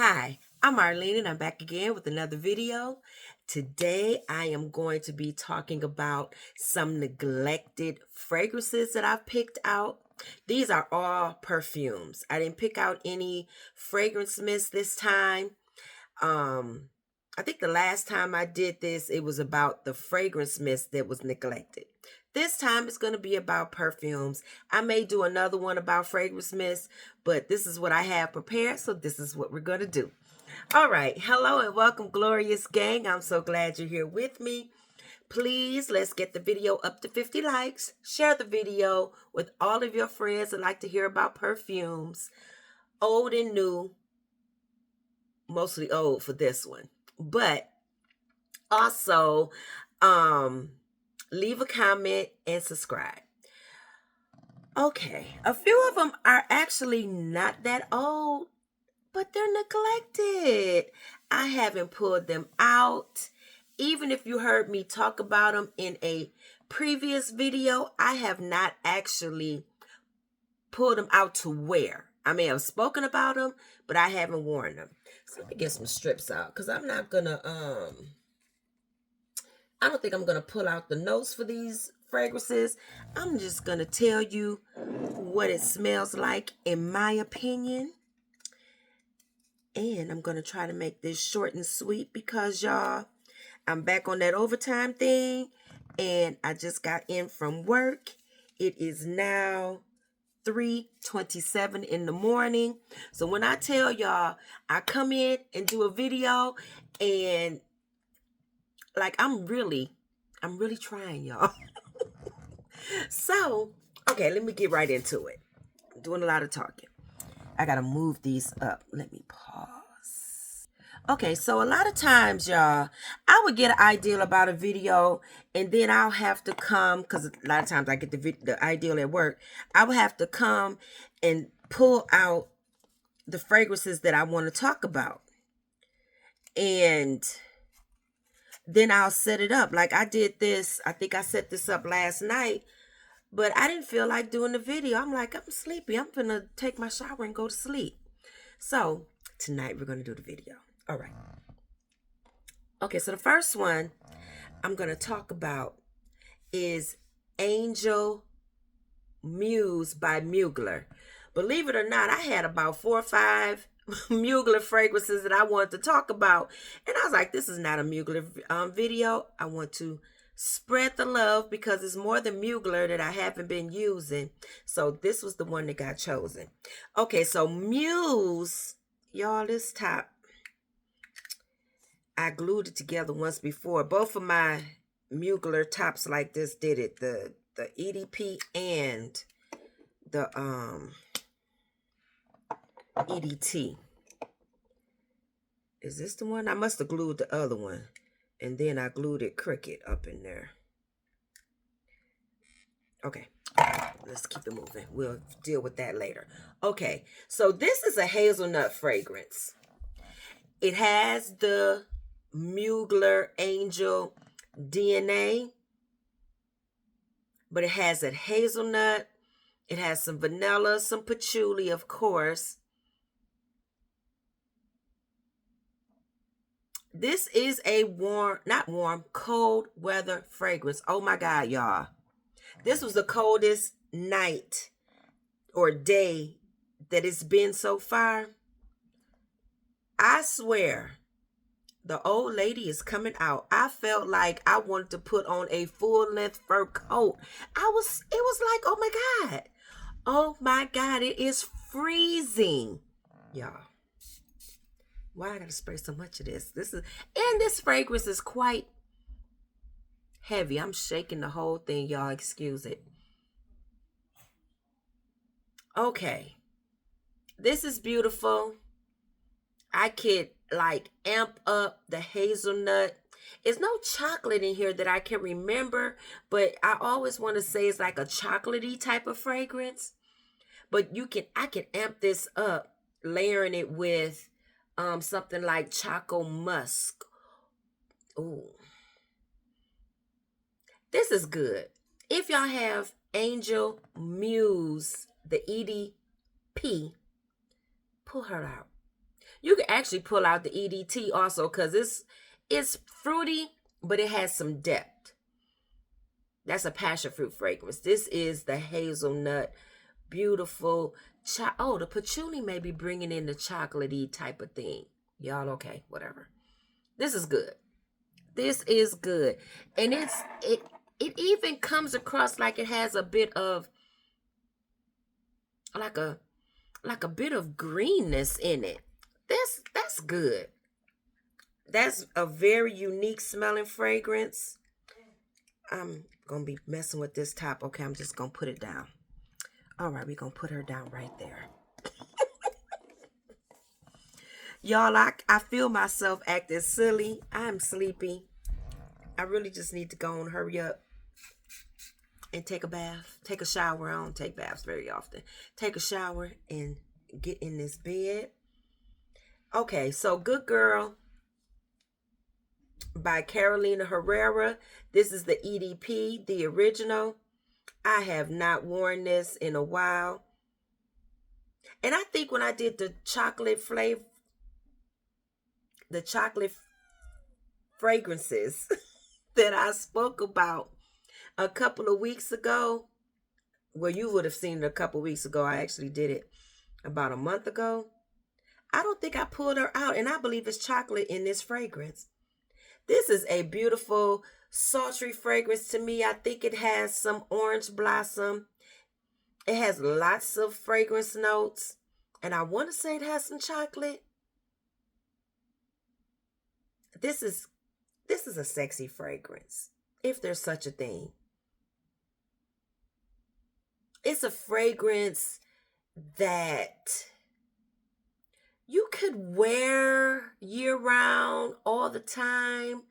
Hi, I'm Arlene and I'm back again with another video. Today I am going to be talking about some neglected fragrances that I've picked out. These are all perfumes. I didn't pick out any fragrance mist this time. I think the last time I did this, it was about the fragrance mist that was neglected. This time it's going to be about perfumes. I may do another one about fragrance mist, but this is what I have prepared, so this is what we're going to do. All right, hello and welcome, glorious gang. I'm so glad you're here with me. Please, let's get the video up to 50 likes. Share the video with all of your friends that like to hear about perfumes, old and new. Mostly old for this one, but also leave a comment and subscribe. Okay, a few of them are actually not that old, but they're neglected. I haven't pulled them out. Even if you heard me talk about them in a previous video, I have not actually pulled them out to wear. I may have spoken about them, but I haven't worn them. So let me get some strips out, because I'm not gonna I don't think I'm gonna pull out the notes for these fragrances. I'm just gonna tell you what it smells like in my opinion. And I'm gonna try to make this short and sweet because y'all, I'm back on that overtime thing and I just got in from work. It is now 3:27 in the morning. So when I tell y'all I come in and do a video and like I'm really trying, y'all. So, okay, let me get right into it. I'm doing a lot of talking. I gotta move these up. Let me pause. Okay, so a lot of times, y'all, I would get an idea about a video and then I'll have to come, because a lot of times I get the ideal at work. I would have to come and pull out the fragrances that I want to talk about. And then I'll set it up. Like I did this, I think I set this up last night, but I didn't feel like doing the video. I'm like, I'm sleepy. I'm gonna take my shower and go to sleep. So tonight we're gonna do the video. All right. Okay, so the first one I'm gonna talk about is Angel Muse by Mugler. Believe it or not, I had about 4 or 5 Mugler fragrances that I wanted to talk about. And I was like, this is not a Mugler video. I want to spread the love because it's more than Mugler that I haven't been using. So this was the one that got chosen. Okay, so Muse, y'all, this top, I glued it together once before. Both of my Mugler tops like this did it. The EDP and the EDT. Is this the one? I must have glued the other one. And then I glued it crooked up in there. Okay. Let's keep it moving. We'll deal with that later. Okay. So this is a hazelnut fragrance. It has the Mugler Angel DNA. But it has that hazelnut. It has some vanilla, some patchouli, of course. This is a cold weather fragrance. Oh my God, y'all. This was the coldest night or day that it's been so far. I swear, the old lady is coming out. I felt like I wanted to put on a full-length fur coat. It was like, oh my God. Oh my God, it is freezing. Y'all. Why I gotta spray so much of this? This fragrance is quite heavy. I'm shaking the whole thing, y'all. Excuse it. Okay. This is beautiful. I could like amp up the hazelnut. There's no chocolate in here that I can remember, but I always want to say it's like a chocolatey type of fragrance. But I can amp this up, layering it with something like Choco Musk. Ooh. This is good. If y'all have Angel Muse, the EDP, pull her out. You can actually pull out the EDT also because it's fruity, but it has some depth. That's a passion fruit fragrance. This is the hazelnut, beautiful. Oh, the patchouli may be bringing in the chocolatey type of thing. Y'all okay? Whatever. This is good. This is good, and it even comes across like it has a bit of like a bit of greenness in it. That's good. That's a very unique smelling fragrance. I'm gonna be messing with this top. Okay, I'm just gonna put it down. All right, we're gonna put her down right there. Y'all, I feel myself acting silly. I'm sleepy. I really just need to go and hurry up and take a bath, take a shower. I don't take baths very often. Take a shower and get in this bed. Okay, so Good Girl by Carolina Herrera. This is the EDP, the original. I have not worn this in a while. And I think when I did the chocolate fragrances that I spoke about a couple of weeks ago, well, you would have seen it a couple of weeks ago. I actually did it about a month ago. I don't think I pulled her out, and I believe it's chocolate in this fragrance. This is a beautiful, sultry fragrance to me. I think it has some orange blossom. It has lots of fragrance notes, and I want to say it has some chocolate. This is a sexy fragrance, if there's such a thing. It's a fragrance that you could wear year-round all the time,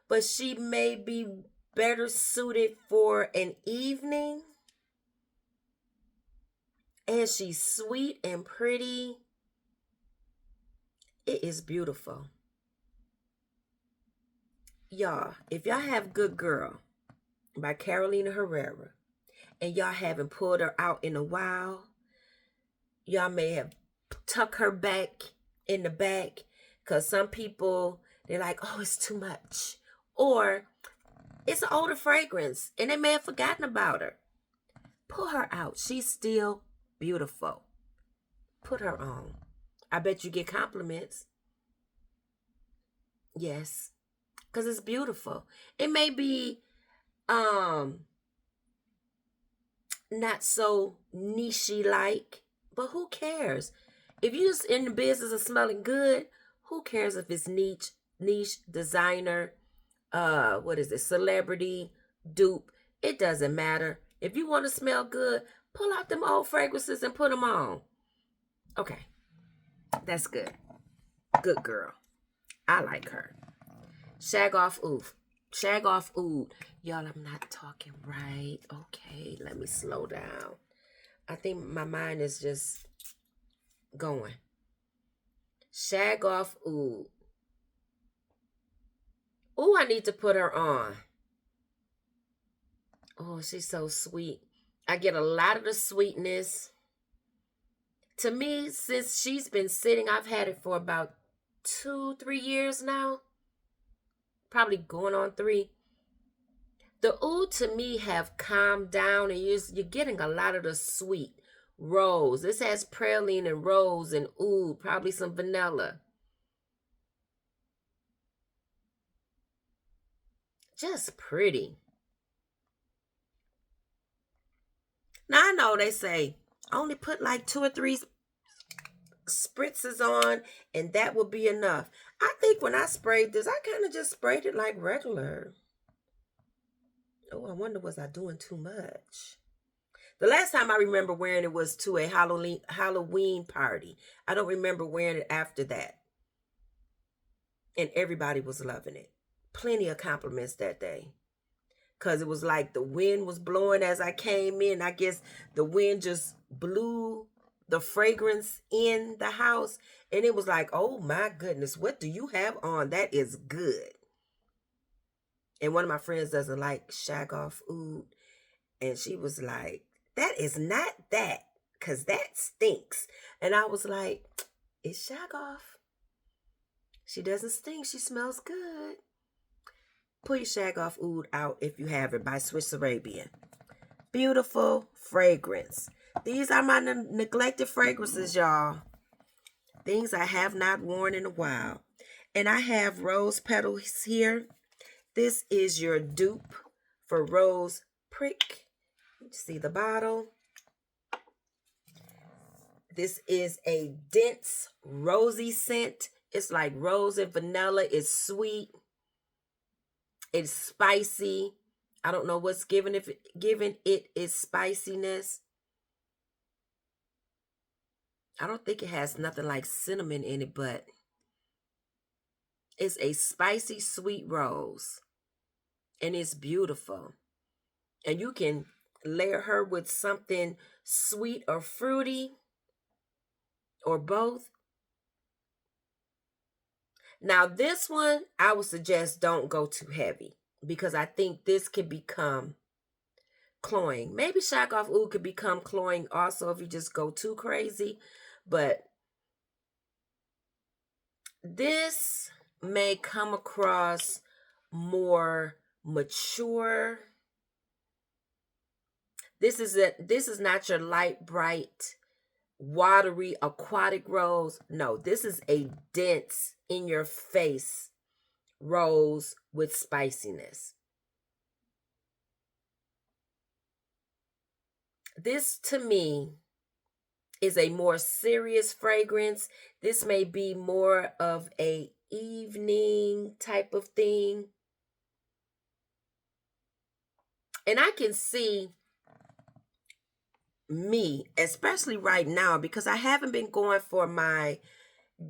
but she may be better suited for an evening. And she's sweet and pretty. It is beautiful. Y'all, if y'all have Good Girl by Carolina Herrera, and y'all haven't pulled her out in a while, y'all may have tucked her back in the back, because some people, they're like, oh, it's too much. Or it's an older fragrance, and they may have forgotten about her. Pull her out. She's still beautiful. Put her on. I bet you get compliments. Yes, because it's beautiful. It may be not so niche-y like, but who cares? If you're just in the business of smelling good, who cares if it's niche, designer, what is it, celebrity, dupe? It doesn't matter. If you want to smell good, pull out them old fragrances and put them on. Okay, that's good. Good Girl. I like her. Shag Off Oud. Shag Off Oud. Y'all, I'm not talking right. Okay, let me slow down. I think my mind is just going. Shag Off Oud. Oh, I need to put her on. Oh, she's so sweet. I get a lot of the sweetness. To me, since she's been sitting, I've had it for about 2-3 years now. Probably going on 3. The oud to me have calmed down, and you're getting a lot of the sweet rose. This has praline and rose and oud, probably some vanilla. Just pretty. Now, I know they say only put like 2 or 3 spritzes on and that will be enough. I think when I sprayed this, I kind of just sprayed it like regular. Oh, I wonder, was I doing too much? The last time I remember wearing it was to a Halloween party. I don't remember wearing it after that. And everybody was loving it. Plenty of compliments that day. Because it was like the wind was blowing as I came in. I guess the wind just blew the fragrance in the house. And it was like, oh my goodness, what do you have on? That is good. And one of my friends doesn't like Shaghaf Oud. And she was like, that is not that. Because that stinks. And I was like, it's Shag Off. She doesn't stink. She smells good. Pull your Shaghaf Oud out if you have it by Swiss Arabian. Beautiful fragrance. These are my neglected fragrances, y'all. Things I have not worn in a while. And I have rose petals here. This is your dupe for Rose Prick. See the bottle? This is a dense, rosy scent. It's like rose and vanilla. It's sweet. It's spicy. I don't know what's giving it its spiciness. I don't think it has nothing like cinnamon in it, but it's a spicy, sweet rose. And it's beautiful. And you can layer her with something sweet or fruity or both. Now this one, I would suggest don't go too heavy because I think this could become cloying. Maybe Shaghaf Oud could become cloying also if you just go too crazy. But this may come across more mature. This is not your light, bright, watery, aquatic rose. No, this is a dense, in your face rose with spiciness. This to me is a more serious fragrance. This may be more of a evening type of thing. And I can see me, especially right now, because I haven't been going for my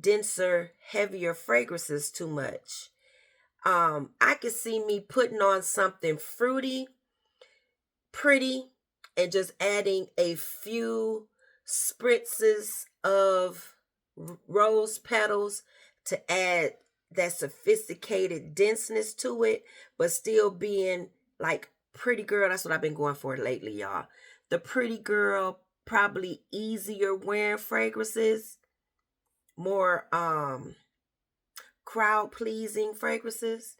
denser, heavier fragrances too much. I could see me putting on something fruity, pretty, and just adding a few spritzes of rose petals to add that sophisticated denseness to it, but still being like pretty girl. That's what I've been going for lately, y'all. The pretty girl, probably easier wearing fragrances, more crowd pleasing fragrances.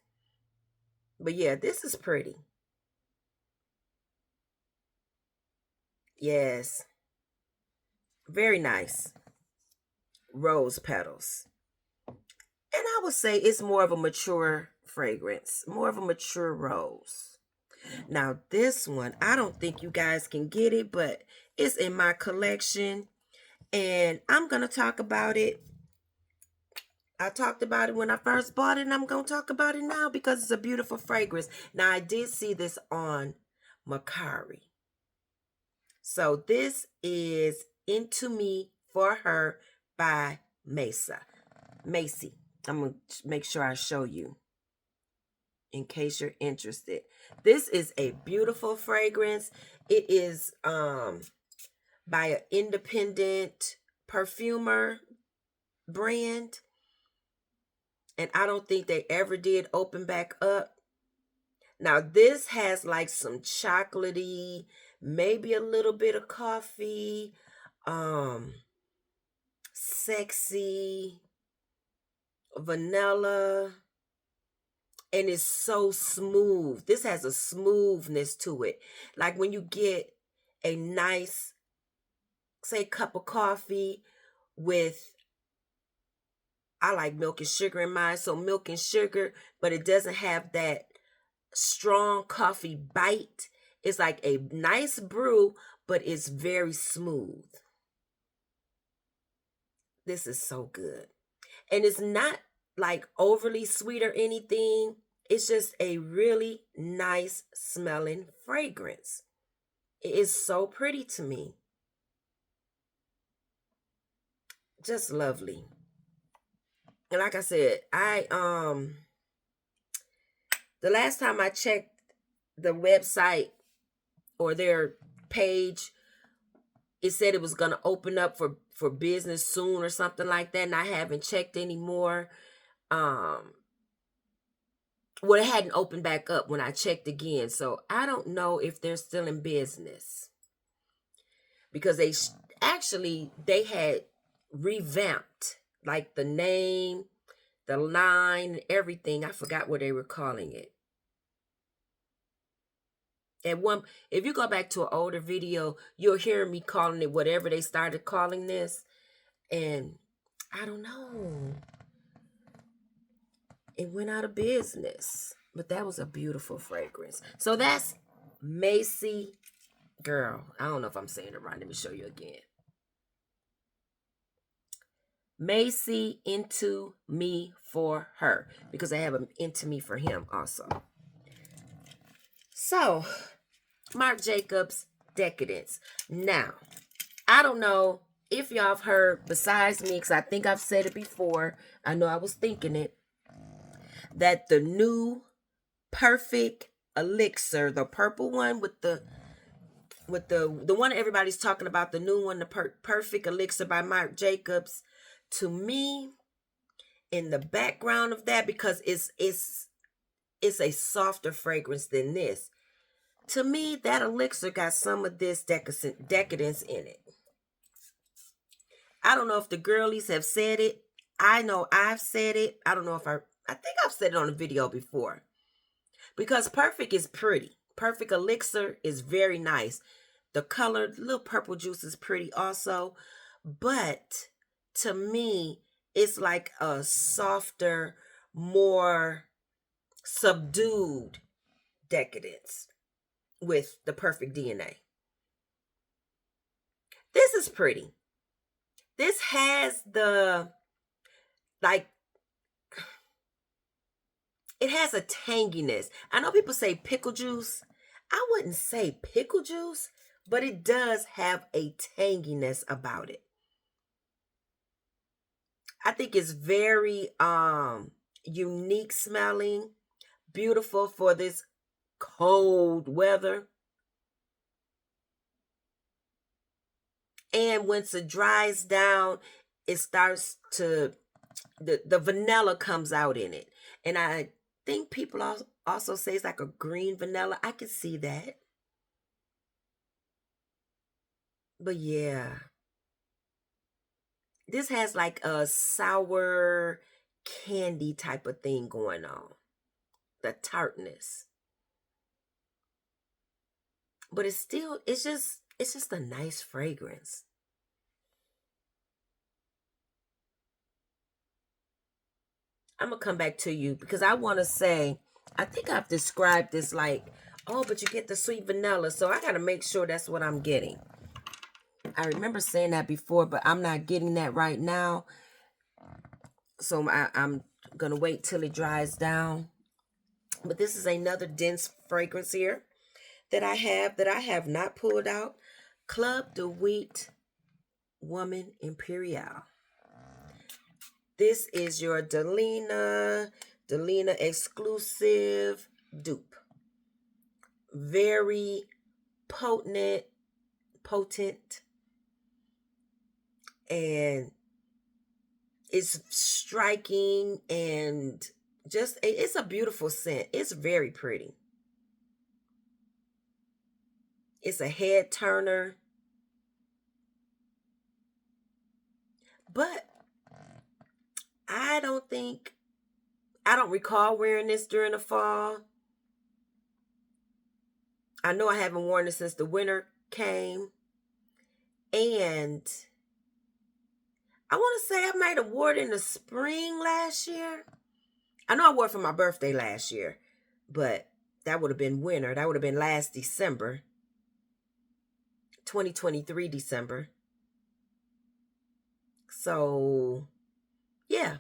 But yeah, this is pretty. Yes, very nice. Rose petals. And I would say it's more of a mature fragrance, more of a mature rose. Now this one, I don't think you guys can get it, but it's in my collection and I'm going to talk about it. I talked about it when I first bought it and I'm going to talk about it now because it's a beautiful fragrance. Now I did see this on Macari. So this is Into Me For Her by Macy. I'm going to make sure I show you in case you're interested. This is a beautiful fragrance. It is by an independent perfumer brand. And I don't think they ever did open back up. Now this has like some chocolatey, maybe a little bit of coffee, sexy, vanilla, and it's so smooth. This has a smoothness to it. Like when you get a nice, say, cup of coffee with, I like milk and sugar in mine, so milk and sugar, but it doesn't have that strong coffee bite. It's like a nice brew, but it's very smooth. This is so good. And it's not like overly sweet or anything. It's just a really nice smelling fragrance. It is so pretty to me. Just lovely. And like I said, the last time I checked the website or their page, it said it was going to open up for business soon or something like that. And I haven't checked anymore. Well, it hadn't opened back up when I checked again. So I don't know if they're still in business. Because they had revamped like the name, the line, everything. I forgot what they were calling it. At one, if you go back to an older video, you'll hear me calling it whatever they started calling this. And I don't know. It went out of business. But that was a beautiful fragrance. So that's Macy Girl. I don't know if I'm saying it right. Let me show you again. Macy Into Me For Her. Because I have an Into Me For Him also. So, Marc Jacobs Decadence. Now, I don't know if y'all have heard besides me, because I think I've said it before. I know I was thinking it. That the new Perfect Elixir, the purple one with the one everybody's talking about, the new one, the Perfect Elixir by Marc Jacobs, to me, in the background of that, because it's a softer fragrance than this. To me, that elixir got some of this decadence in it. I don't know if the girlies have said it. I know I've said it. I don't know if I think I've said it on a video before. Because Perfect is pretty. Perfect Elixir is very nice. The color, little purple juice is pretty also. But to me, it's like a softer, more subdued decadence with the Perfect DNA. This is pretty. This has the, like, it has a tanginess. I know people say pickle juice. I wouldn't say pickle juice, but it does have a tanginess about it. I think it's very unique smelling, beautiful for this cold weather. And once it dries down, it starts to, the vanilla comes out in it. And I think people also say it's like a green vanilla. I can see that. But yeah. This has like a sour candy type of thing going on. The tartness. But it's just a nice fragrance. I'm going to come back to you because I want to say, I think I've described this like, oh, but you get the sweet vanilla. So I got to make sure that's what I'm getting. I remember saying that before, but I'm not getting that right now. So I'm going to wait till it dries down. But this is another dense fragrance here that I have not pulled out. Club de Wheat Woman Imperiale. This is your Delina exclusive dupe. Very potent, and it's striking, and just, it's a beautiful scent. It's very pretty. It's a head turner. But I don't recall wearing this during the fall. I know I haven't worn it since the winter came. And I want to say I might have worn it in the spring last year. I know I wore it for my birthday last year, but that would have been winter. That would have been last December. 2023 December. So, yeah.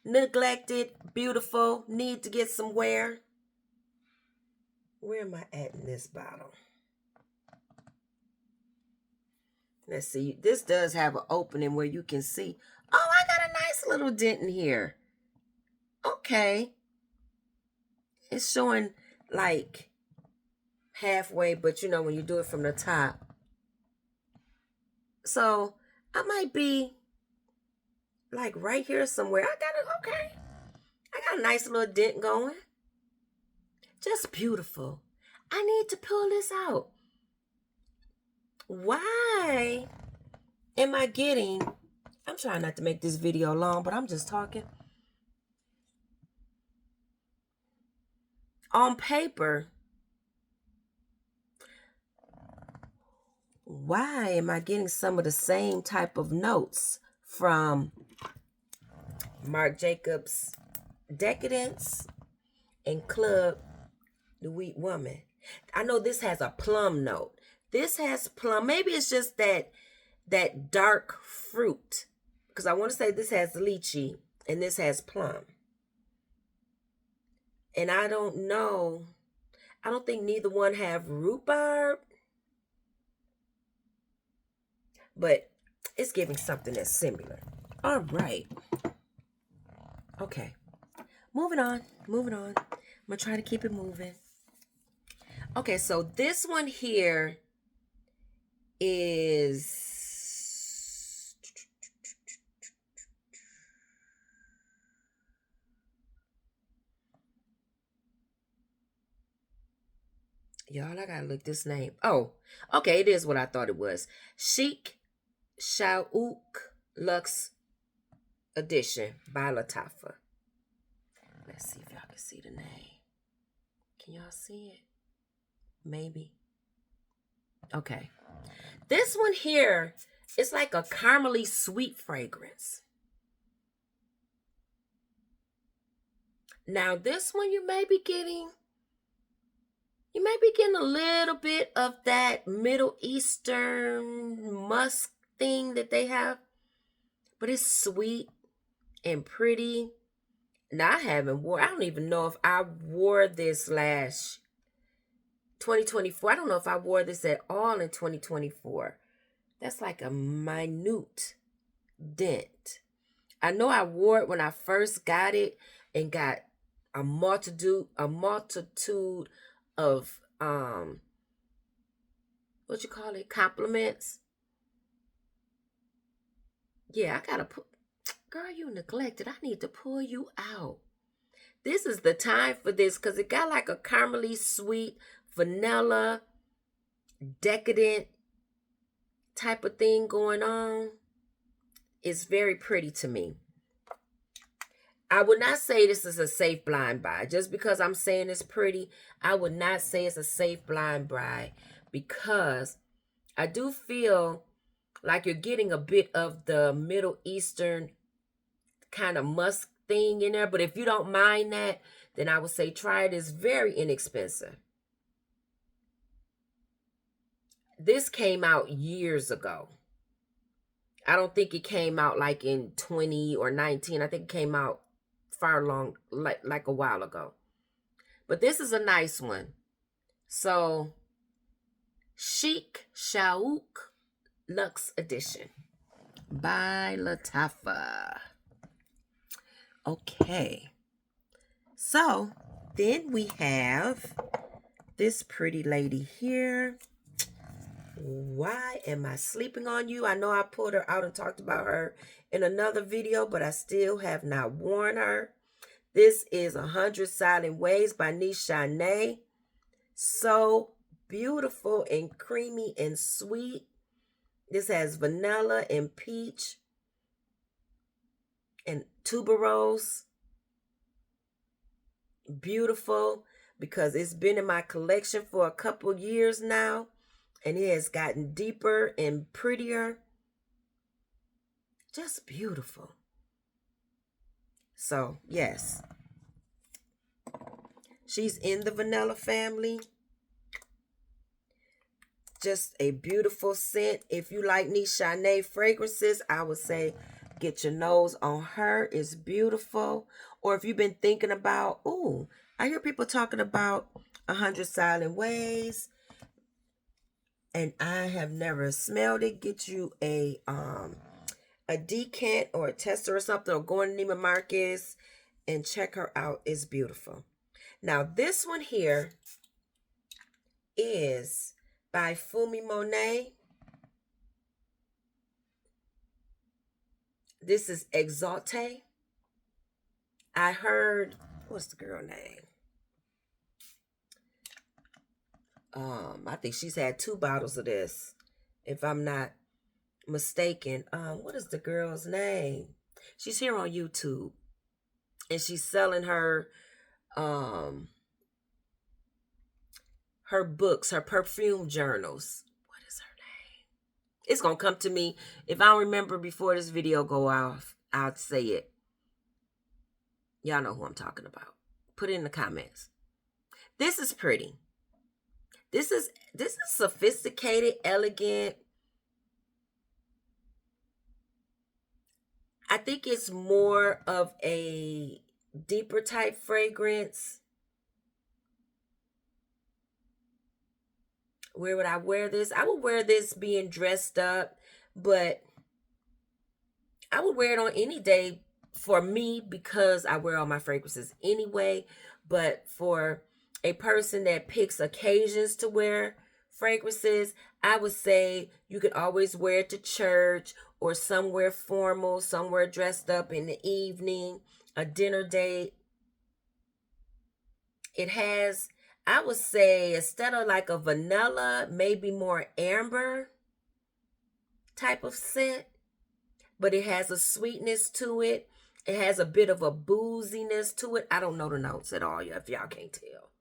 Neglected, beautiful, need to get some wear. Where am I at in this bottle? Let's see. This does have an opening where you can see. Oh, I got a nice little dent in here. Okay. It's showing like halfway, but you know when you do it from the top. So I might be like right here somewhere. I got it. Okay. I got a nice little dent going. Just beautiful. I need to pull this out. Why am I getting... I'm trying not to make this video long, but I'm just talking. on paper, why am I getting some of the same type of notes from Marc Jacobs Decadence and Club Nuit Woman? I know this has a plum note. This has plum. Maybe it's just that dark fruit. Because I want to say this has lychee and this has plum. And I don't know. I don't think neither one have rhubarb. But it's giving something that's similar. All right. Okay. Moving on. I'm going to try to keep it moving. Okay, so this one here is... Y'all, I gotta look this name. Oh, okay, it is what I thought it was. Sheikh Shauk Luxe Edition by Lattafa. Let's see if y'all can see the name. Can y'all see it? Maybe. Okay. This one here is like a caramely sweet fragrance. Now, this one you may be getting a little bit of that Middle Eastern musk thing that they have. But it's sweet and pretty. Now, I don't even know if I wore this last 2024. I don't know if I wore this at all in 2024. That's like a minute dent. I know I wore it when I first got it and got a multitude of compliments. Yeah, I gotta put, girl, you neglected. I need to pull you out. This is the time for this because it got like a caramely sweet vanilla decadent type of thing going on. It's very pretty to me. I would not say this is a safe blind buy. Just because I'm saying it's pretty, I would not say it's a safe blind buy because I do feel like you're getting a bit of the Middle Eastern kind of musk thing in there. But if you don't mind that, then I would say try it. It's very inexpensive. This came out years ago. I don't think it came out like in 20 or 19. I think it came out far long, like a while ago. But this is a nice one. So, Sheikh Shauk Luxe Edition by Lattafa. Okay. So, then we have this pretty lady here. Why am I sleeping on you? I know I pulled her out and talked about her in another video, but I still have not worn her. This is 100 Silent Ways by Nisha. So beautiful and creamy and sweet. This has vanilla and peach and tuberose. Beautiful because it's been in my collection for a couple years now. And it has gotten deeper and prettier. Just beautiful. So, yes. She's in the vanilla family. Just a beautiful scent. If you like Nisha fragrances, I would say get your nose on her. It's beautiful. Or if you've been thinking about, I hear people talking about 100 Silent Ways. And I have never smelled it. Get you a decant or a tester or something, or go on Neiman Marcus and check her out. It's beautiful. Now this one here is by Fumi Monet. This is Exalté. I heard, what's the girl name? I think she's had 2 bottles of this, if I'm not mistaken. What is the girl's name? She's here on YouTube, and she's selling her her books, her perfume journals. What is her name? It's going to come to me. If I don't remember before this video go off, I'll say it. Y'all know who I'm talking about. Put it in the comments. This is pretty. This is sophisticated, elegant. I think it's more of a deeper type fragrance. Where would I wear this? I would wear this being dressed up, but I would wear it on any day for me because I wear all my fragrances anyway. But for a person that picks occasions to wear fragrances, I would say you could always wear it to church or somewhere formal, somewhere dressed up in the evening, a dinner date. It has, I would say, instead of like a vanilla, maybe more amber type of scent, but it has a sweetness to it. It has a bit of a booziness to it. I don't know the notes at all, if y'all can't tell.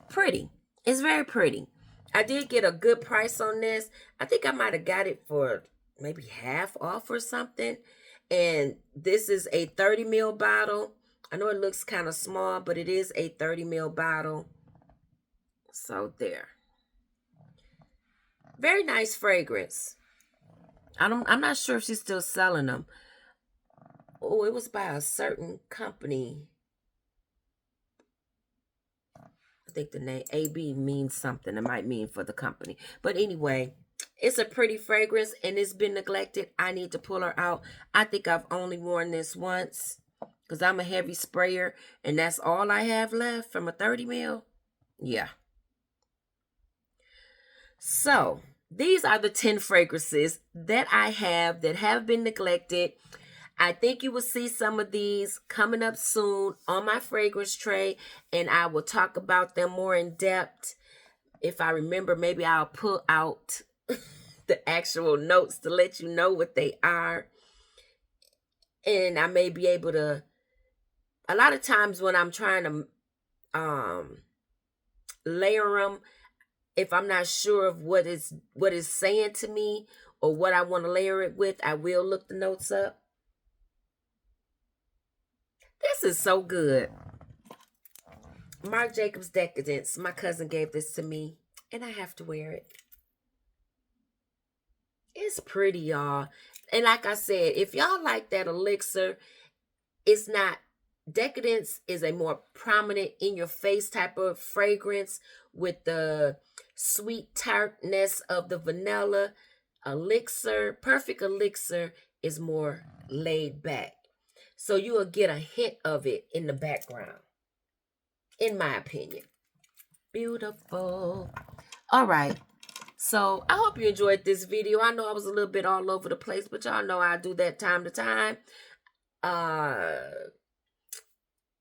Pretty. It's very pretty. I did get a good price on this. I think I might have got it for maybe half off or something. And this is a 30 ml bottle. I know it looks kind of small, but it is a 30 ml bottle. So there. Very nice fragrance. I'm not sure if she's still selling them. Oh, it was by a certain company. I think the name AB means something. It might mean for the company. But anyway, it's a pretty fragrance and it's been neglected. I need to pull her out. I think I've only worn this once because I'm a heavy sprayer and that's all I have left from a 30 ml. Yeah. So these are the 10 fragrances that I have that have been neglected. I think you will see some of these coming up soon on my fragrance tray, and I will talk about them more in depth. If I remember, maybe I'll pull out the actual notes to let you know what they are. And I may be able to, a lot of times when I'm trying to layer them, if I'm not sure of what is saying to me or what I want to layer it with, I will look the notes up. This is so good. Marc Jacobs Decadence. My cousin gave this to me, and I have to wear it. It's pretty, y'all. And like I said, if y'all like that elixir, it's not. Decadence is a more prominent in-your-face type of fragrance with the sweet tartness of the vanilla. Elixir, Perfect Elixir is more laid back. So you will get a hint of it in the background, in my opinion. Beautiful. All right. So I hope you enjoyed this video. I know I was a little bit all over the place, but y'all know I do that time to time.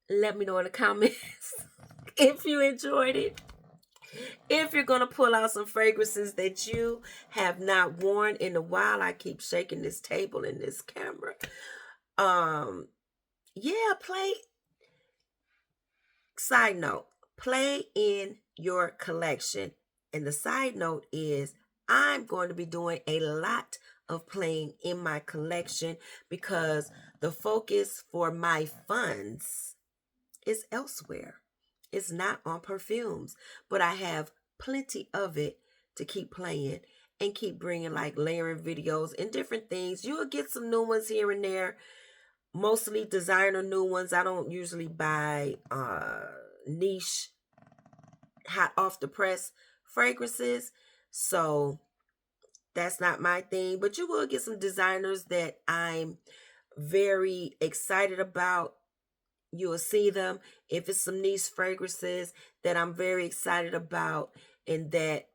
Let me know in the comments if you enjoyed it. If you're going to pull out some fragrances that you have not worn in a while. I keep shaking this table and this camera. Yeah, side note, play in your collection. And the side note is I'm going to be doing a lot of playing in my collection because the focus for my funds is elsewhere. It's not on perfumes, but I have plenty of it to keep playing and keep bringing like layering videos and different things. You'll get some new ones here and there, mostly designer new ones. I don't usually buy niche, hot off the press fragrances, so that's not my thing. But you will get some designers that I'm very excited about. You will see them. If it's some niche fragrances that I'm very excited about and that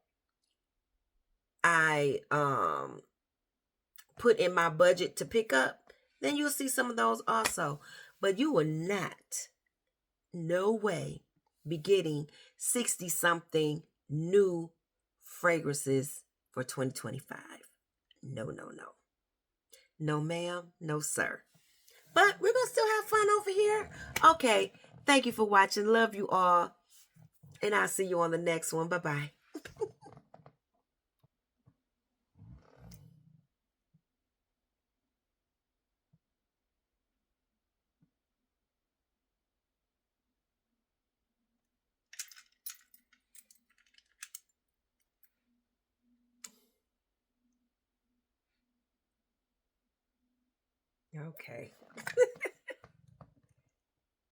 I put in my budget to pick up, then you'll see some of those also. But you will not, no way, be getting 60-something new fragrances for 2025. No, no, no. No, ma'am. No, sir. But we're going to still have fun over here. Okay. Thank you for watching. Love you all. And I'll see you on the next one. Bye-bye. Okay.